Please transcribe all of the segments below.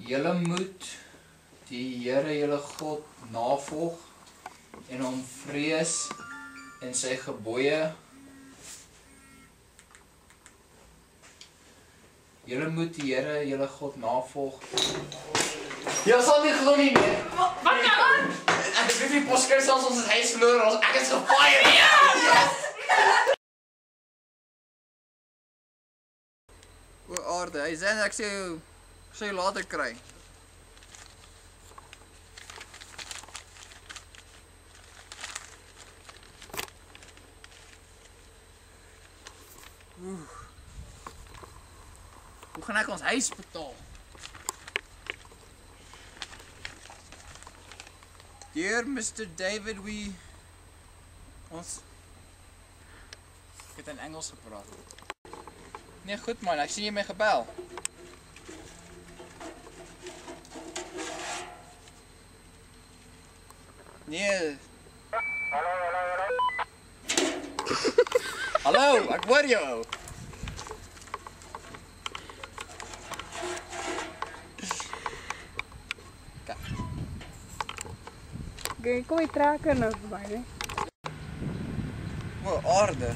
Julle moet die Here julle God navolg en hom vrees en sy gebooie. Julle moet die Here julle God navolg. Jy sal nie glo nie. Wat gaan? Ek het die poskers selfs ons het huis verloor, ek is gefire. Ja! Yes! O aarde, hy sê ek sê jy later kry. Hoe gaan ek ons huis betaal? Dear Mr. David, ek het in Engels gepraat. Nee, goed man, ek sien jy my gebel. Nee. Hallo, ek hoor jou. Kom die trekker nou verby, né? O, aarde.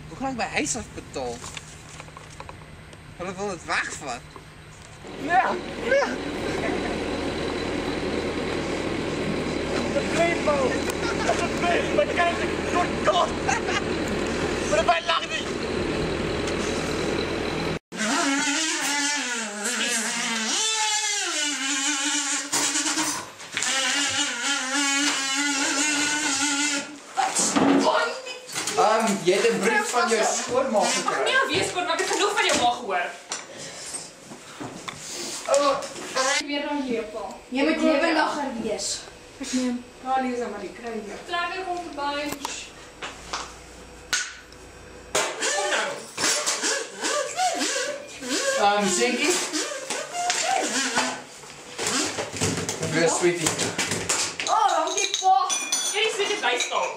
Hoe gaan ek my huis afbetaal? Hulle wil dit wegvat. Nee, nee. Dat weet bou. Dat weet, maar kan ek kort. Maar dat lag nie. Jy het 'n brief van jou skoonma gekry. Mag nie alweer skoon, maar ek het genoeg van jou ma gehoor. Weer dan hier, pa. Jy moet lewendiger wees. Ek neem. Daar lees dan maar die kry hier. Trekker kom verby. Kom nou. Sinky? Weer sweetie. Oh, dankie pa. Jy is net by staan.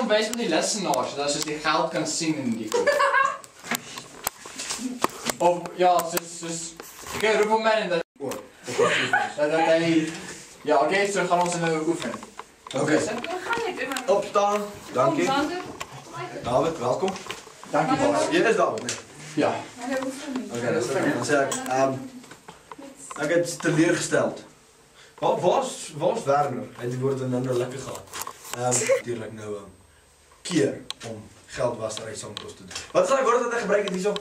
Om wys met die lesenaars, dat soos die geld kan sien in die kop. Of ja, soos okay, roep hom in dat dat hy ja, okay, so gaan ons nou oefen. Okay. Gaan net doen. Opstaan. Dankie. David, welkom. Dankie baas. Jy is David, nee. Ja. Okay, dis reg. Dan sê ek ek het teleurgesteld. Waar's Werner? Hy het die woord nou lekker gehad. Natuurlik nou keer om geldwasery saam met ons te doen. Wat is daai woord wat hy gebruik het hierso?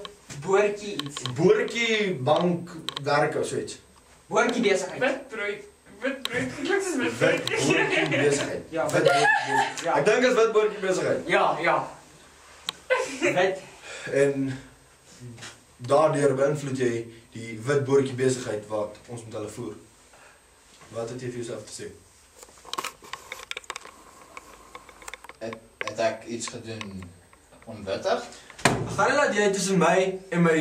Boortjie iets. Boortjie bank werk of so iets. Boortjie besigheid. Witbrood. Witbrood. Klink soos witbrood. Boortjie besigheid. Ja, Ja. Ek dink dit is wat boortjie besigheid. Ja. Wit. En daardeur beïnvloed jy die wit boortjie besigheid wat ons met hulle voer. Wat het jy vir jouself te sê? Het ek iets gedoen onwettig? Gaan jy laat jy tussen my en my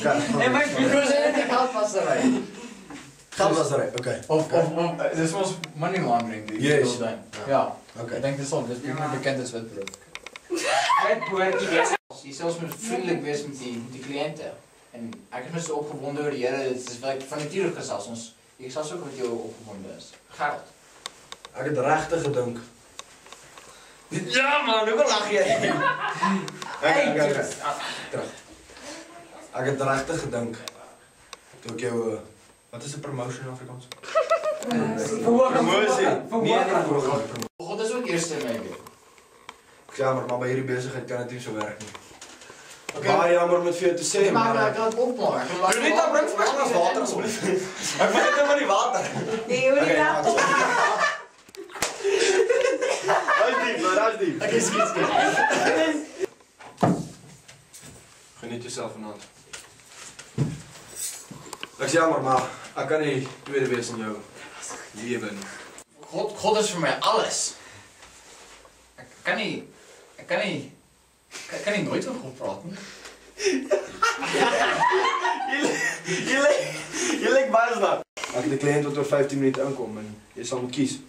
En my broers en die geldwasery. Geldwasery, okay. Of dis ons money laundering die Yes. Ja. Okay. Ek dink dis al, dis bekend as witbrood. Witbroodjie wees. Jy selfs moet vriendelik wees met die kliënte. En ek is net so opgewonde oor die Here, dit is wat van natuurlik gesels ons. Ek sal ook met jou opgewonde is. Geld. Ek het regtig gedink. Ja man, hoekom lag jy? Okay. Terug. Ek het regtig gedink toe ek jou wat is 'n promotion in Afrikaans? Promosie. Nee, promosie. God is ook eerste in my lewe. Jammer, maar by hierdie besigheid kan dit nie so werk nie. Baie jammer om dit vir jou te sê, Maar ek kan dit opmaak. Julita, bring vir my glas water asseblief. Ek wil net nou maar die water. Nee, Julita. Daai diep. Ek is skiet. Geniet jouself vanaand. Ek is jammer, maar ek kan nie tweede wees in jou lewe nie. God is vir my alles. Ek kan nie nooit van God praat nie. Jy lyk baie snaak. Ek het 'n kliënt wat oor 15 minute inkom en jy sal moet kies.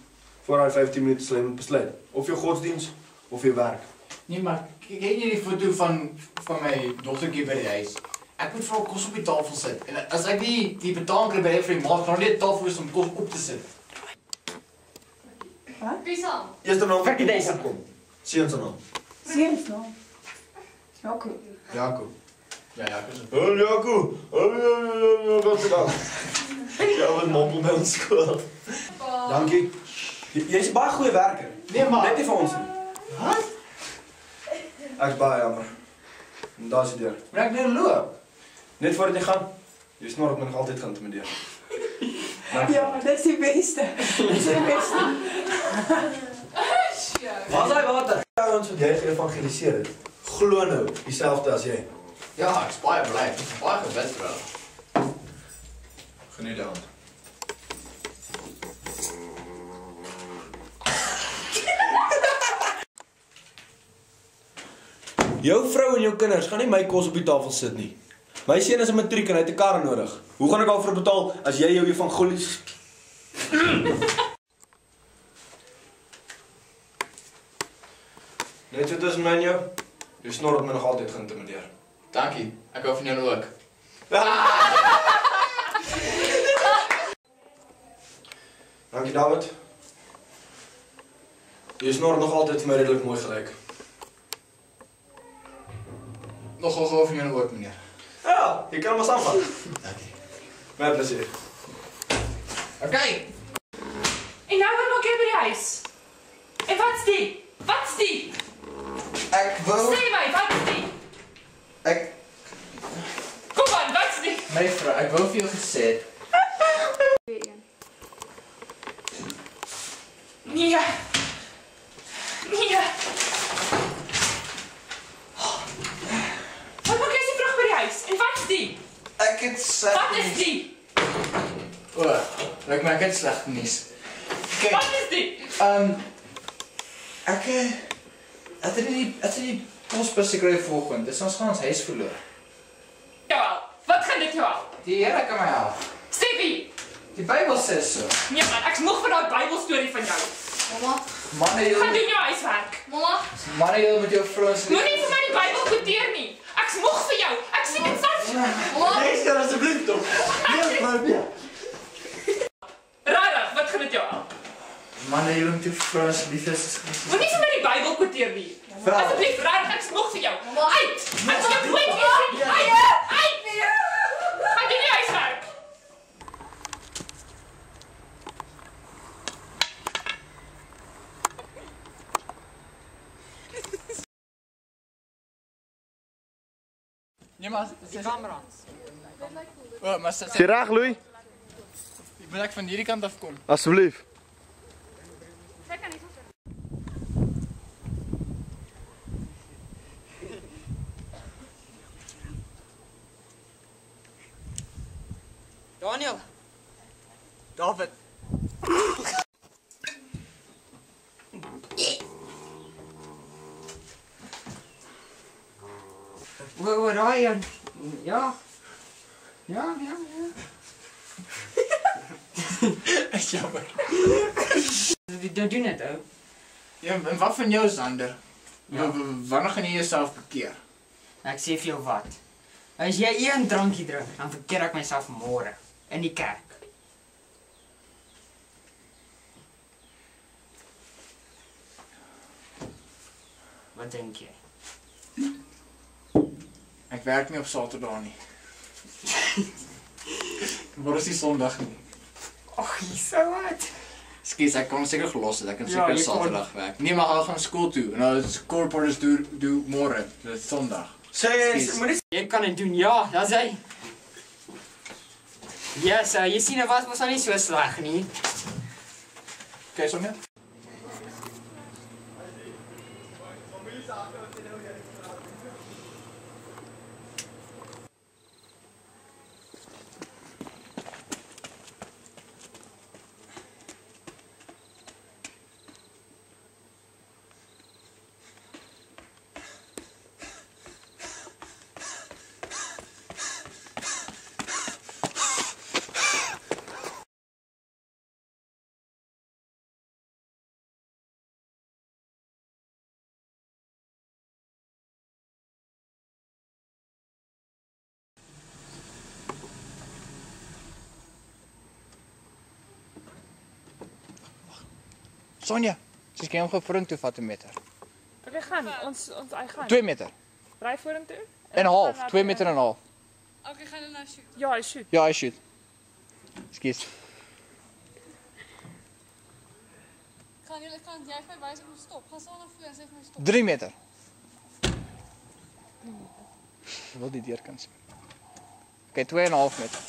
Voor daai 15 minute sal jy moet besluit of jou godsdiens of jou werk. Nee, maar kyk jy die foto van my dogtertjie by die huis. Ek moet vir haar kos op die tafel sit. En as ek die betaling kry by die vir die maat, gaan nie 'n tafel is om kos op te sit. Pisa. Eerste naam Vir die deze. kom. Seun se naam. Seens nou. Jaco. Jaco. Ja, Jaco is Oh Jaco. Wat se dan? Ja, wat mompel by ons skool. Dankie. Jy's 'n baie goeie werker. Nee, maar Net nie vir ons nie. Wat? Ek's baie jammer. En daar's die deur. Maar ek nou loop. Net voordat jy gaan. Jy snor op my nog altyd geïntimideer. Ja, maar dit is die beste. Dit is die beste. Wat is daai water? Ouens wat jy geëvangeliseer het. Glo nou, dieselfde as jy. Ja, ek's baie bly. Ek is baie gewet vir haar. Geniet die hand. Jou vrou en jou kinders gaan nie my kos op die tafel sit nie. My seun is 'n matriek en hy het 'n kar nodig. Hoe gaan ek al vir betaal as jy jou evangelies Net so tussen my en jou. Jy snor het my nog altyd geïntimideer. Dankie. Ek hou van jou ook. Dankie David. Jy snor nog altyd vir my redelik mooi gelyk. Nogal gou van jou ook, meneer. Ja, jy kan maar saamvat. Dankie. Met plesier. Okay. En nou wat maak jy by die huis? En wat's die? Wat's die? Ek wou Sê my, wat's die? ek Kom aan, wat's die? my vrou, ek wou vir jou gesê het. Nee. Nee. Wat maak jy so vroeg by die huis? En wat's die? Ek het sleg. Wat is die? O, lyk my ek het sleg nuus. Kyk, Wat is die? ek het die posbus gekry vanoggend. Dis ons gaan ons huis verloor. Jawel, wat gaan dit jou help? Die Here kan my help. Sê wie? Die Bybel sê so. Nee man, ek's moeg van daai Bybelstorie van jou. Mamma, Manne, Gaan jy doen jou huiswerk. mamma, met jou vrou se Moenie vir my die Bybel quoteer nie. Ek's moeg vir jou. Ek sien dit vas. mamma. Lees dit asseblief tog. Nee, maar Rarig, wat gaan dit jou help? Manne, jy met jou vrou se liefdes is Moenie vir my die Bybel quoteer nie. Wel. Asseblief, rarig, ek's moeg vir jou. Mamma. Uit! Ek sê nooit weer sien. Uit! Uit! Gaan doen jou huiswerk. Nee, maar die kamera. O, maar Is jy reg, Louis? moet ek van hierdie kant af kom. Asseblief. Daniel. David. Waar raai jy? Ja. Ja. Ek jammer. Dit doen dit ou. Ja, en wat van jou, Sander? Ja. Wanneer gaan jy jouself bekeer? Ek sê vir jou wat. As jy een drankie drink, dan verkeer ek myself môre in die kerk. Wat dink jy? Ek werk nie op Saterdag nie. Maar is die Sondag nie. Ag, so wat? Skus, ek kan seker gelos het. Ek kan Ja, seker jy kon- Saterdag werk. Nee, maar hulle gaan skool toe. En nou is corporates doen môre. Dit is Sondag. Sê, moenie Jy kan dit doen, ja, daar's hy. Yes, jy sien dit was nie so sleg nie. Okay, Sonja? Sonja, sies kan jy hom gou vorentoe vat 'n meter. Okay, gaan. Ons hy gaan. 2 meter. Ry vorentoe. En 'n half, 2 meter en 'n half. Okay, gaan nou shoot. Ja, hy shoot. Ja, hy shoot. Ekskuus. Kan jy vir my wys om stop? Gaan staan na voor en sê vir my stop. 3 meter. Ek wil die deur kan sien. Okay, 2,5 meter.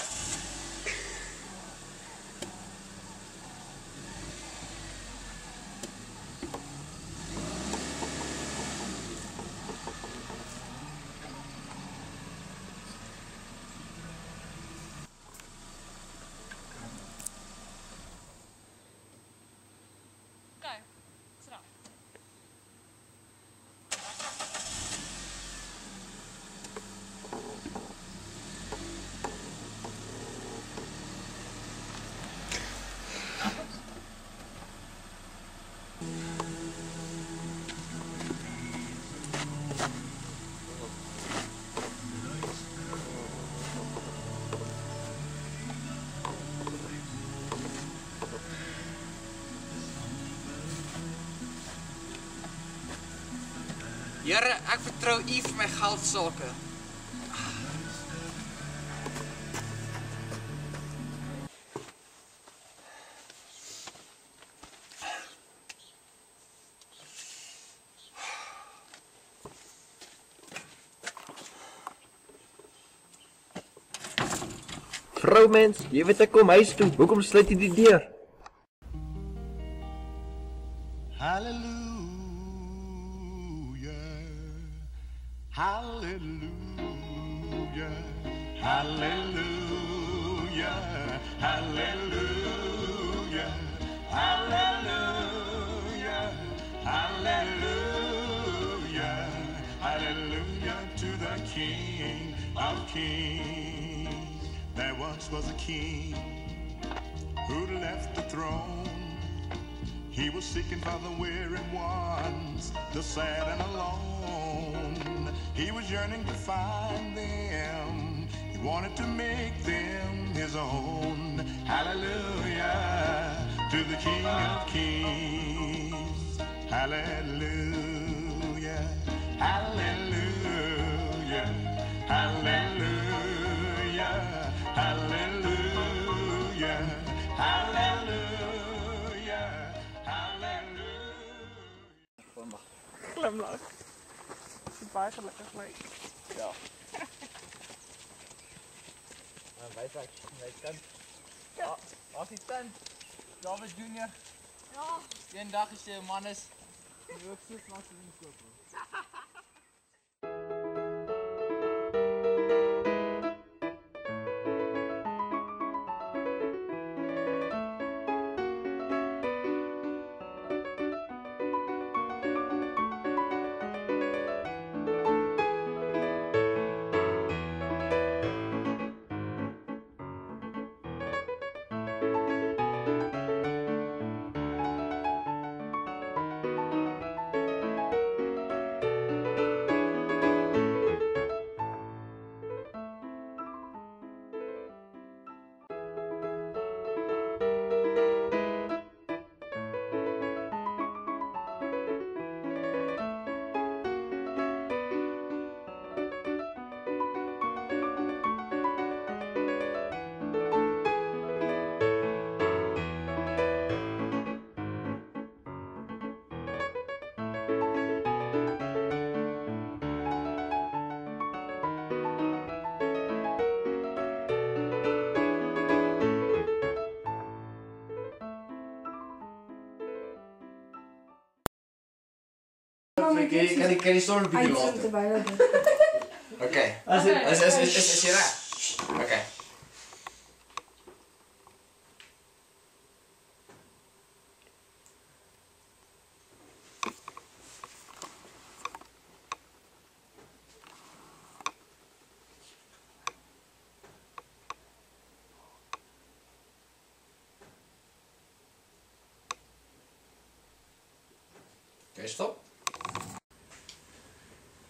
Okay. Sra. Here, ek vertrou U vir my geldsaake. Vroumens, jy weet ek kom huis toe. Hoekom sluit jy die deur? Hallelujah, hallelujah, hallelujah, hallelujah, hallelujah, hallelujah to the King of Kings. There once was a king who left the throne. He was seeking for the weary ones, the sad and alone. He was yearning to find them. He wanted to make them his own. Hallelujah to the King of Kings. Hallelujah, hallelujah, hallelujah, hallelujah, hallelujah, hallelujah. Glimlag. Dis baie gelukkig lyk. Ja. Maar wys ek my kind. Ja, assistent. David Junior. Ja. Eendag as jy 'n man is, jy ook so vas in die koop. Kan die storm bietjie later? Okay. Is jy reg? Okay. Okay, stop.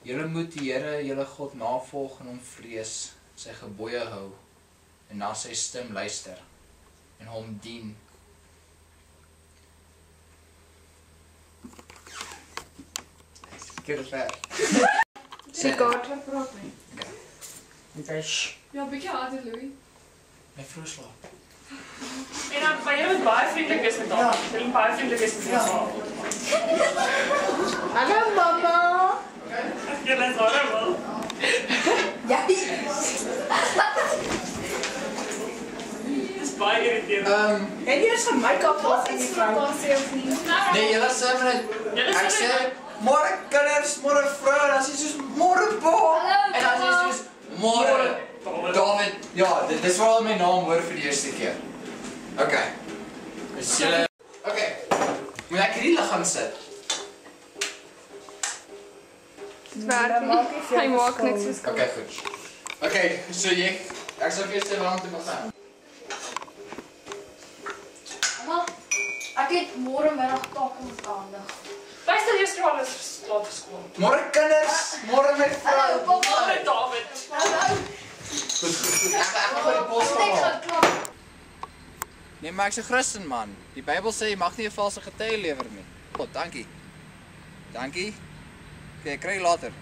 Julle moet die Here, julle God navolg en hom vrees, sy gebooie hou en na sy stem luister en hom dien. keer ver. Die kaart wat praat nie. Okay, shh. Ja, bietjie harder, Louis. My vrou slaap. En dan maar jy moet baie vriendelik wees met haar. Jy moet baie vriendelik wees met haar. Hallo mama. Jy is horrible. Ja. Dis baie irriterend. En jy is van make-up af in die vrou. Nee, jy was sê net ek sê môre kinders, môre vrou, en dan sê soos môre pa. En dan sê soos môre David. Ja, dis waar my naam hoor vir die eerste keer. Okay. Is julle okay. Moet ek hierdie lig gaan sit? Hy maak niks verskil. Okay, goed. Okay, so ek sal vir sê waarom te begin. Mama, ek het môre middag takels aandag. Wys dat jy straal is laat vir skool. Môre kinders, môre my vrou. Môre David. Goed. Ek gaan die pos haal. Nee, maar ek's 'n Christen man. Die Bybel sê jy mag nie 'n valse getuie lewer nie. God, dankie. Dankie. Okay, kry later.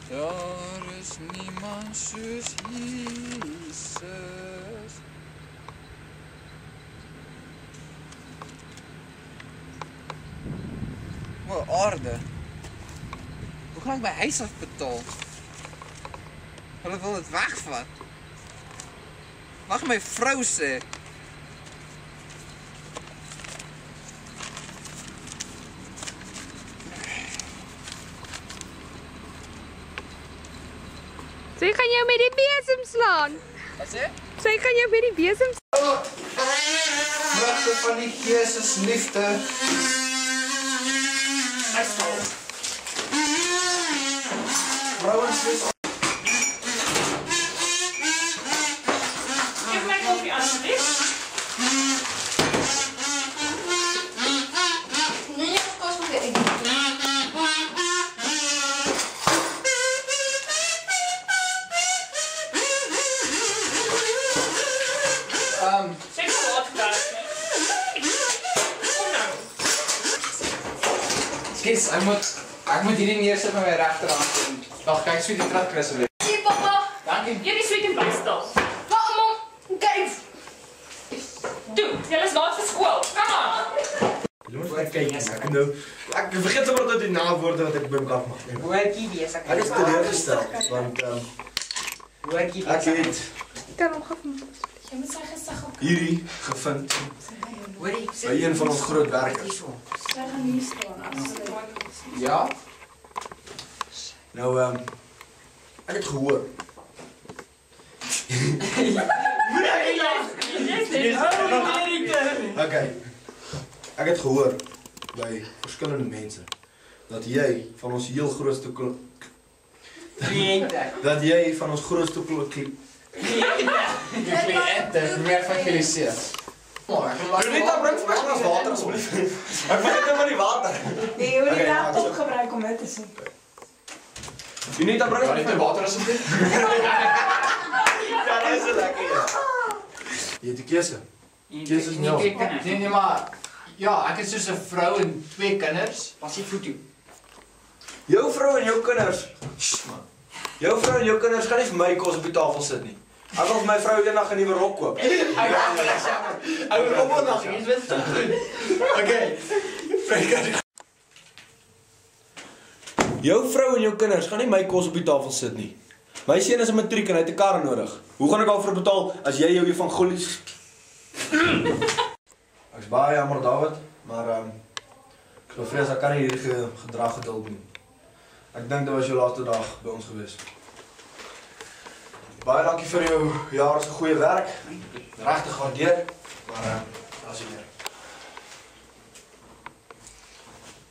Daar is niemand soos Jesus. O, aarde. Hoe gaan ek my huis afbetaal? Hulle wil dit wegvat. Mag my vrou sê. Sy gaan jou met die besem slaan. Wat sê? Sy gaan jou met die besem Vrugte van die Gees is liefde. Hy staan. Vrouens is Geef my koffie asseblief. Nee, of kos moet ek. Sê gou wat daar. Kom nou. Skes, ek moet hierdie neersit met my regterhand en wag, kyk so die trap kry asseblief. Sien papa. Dankie. Jy is sweet en bystel. Mamma, kyk. Toe, jy is laat vir skool. Kom aan. Jy moet kyk, ek nou ek vergeet sommer dat die naamwoorde wat ek bymekaar mag neem. Hoortjie wees ek. Ek is teleurgestel want Hoortjie ek wees ek. het kan hom gaan. Jy moet sy gesig op. hierdie gevind Hoorie, by een van ons groot werkers. Sy gaan hier staan. Ja? Nou ek het gehoor. Okay. Ek het gehoor by verskillende mense dat jy van ons heel grootste Kliënte. dat jy van ons grootste Kliënte, meer van jullie sê. Renita, bring vir my glas water asseblief. Ek vergeet nou maar die water. Nee, jy moet die Okay, laptop so. gebruik om dit te sien. Renita, bring Kan vir jy my net water asseblief? Ja, dit is so lekker. Jy het die keuse. Keuse is nou. Nee, maar ja, ek het soos 'n vrou en 2 kinders. Was die foto? Jou vrou en jou kinders. Sst, man. Jou vrou en jou kinders gaan nie vir my kos op die tafel sit nie. Ek wil vir my vrou eendag 'n nuwe rok koop. Ou opnag, jy's weet so goed. Okay. Jou vrou en jou kinders gaan nie my kos op die tafel sit nie. My seun is 'n matriek en hy het 'n kar nodig. Hoe gaan ek al vir betaal as jy jou evangelies Ek's baie jammer David, maar ek glo vrees ek kan nie hierdie gedrag geduld nie. Ek dink dit was jou laaste dag by ons gewees. Baie dankie vir jou jare se goeie werk. Regtig waardeer, maar daar's nie meer.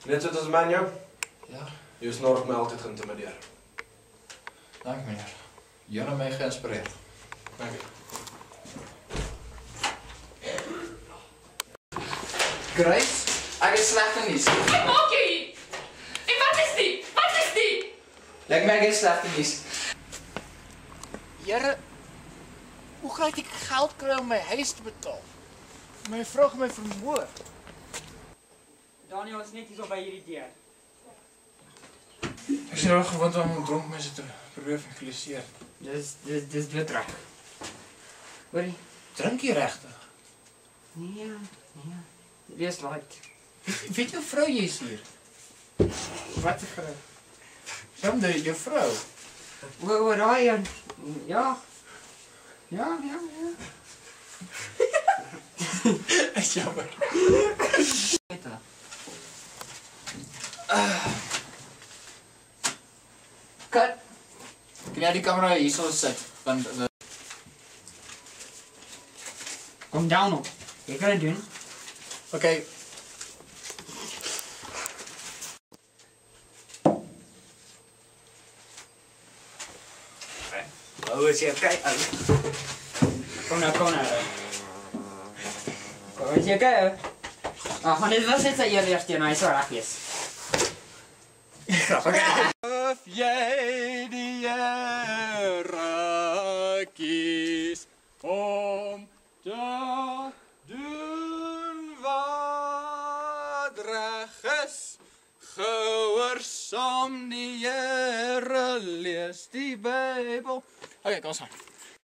Net soos man jou? Ja. Jy snork my altyd geïntimideer. Dankie meneer. Jy het my geïnspireer. Dankie. Grace, ek het slegte nuus. Wat maak jy hier? En wat is dit? Wat is dit? Lyk my ek het slegte nuus. Here, hoe gaan ek geld kry om my huis te betaal? Maar jy vraag my vermoor. Daniel is net hier so by hierdie deur. Ek is nou gewond om dronk mense te probeer evangeliseer. Dis doodreg. Hoorie? Drink jy regtig? Nee. Wees light. Weet jou vrou jy is hier? Wat 'n vrou? Jamde, jou vrou. Oor daai een. Ja. Is jammer. Weet hulle. Kat. Kan jy die kamera hierso sit? Want Kom down op. Jy kan dit doen. okay. Oh, is jy okay? Kom nou. Kom, is jy okay? Want dit was net sy eerste en hy sou reg wees. Of jy die Here kies om te doen wat reg is, gehoorsaam die Here, lees die Bybel. Okay, kom ons gaan.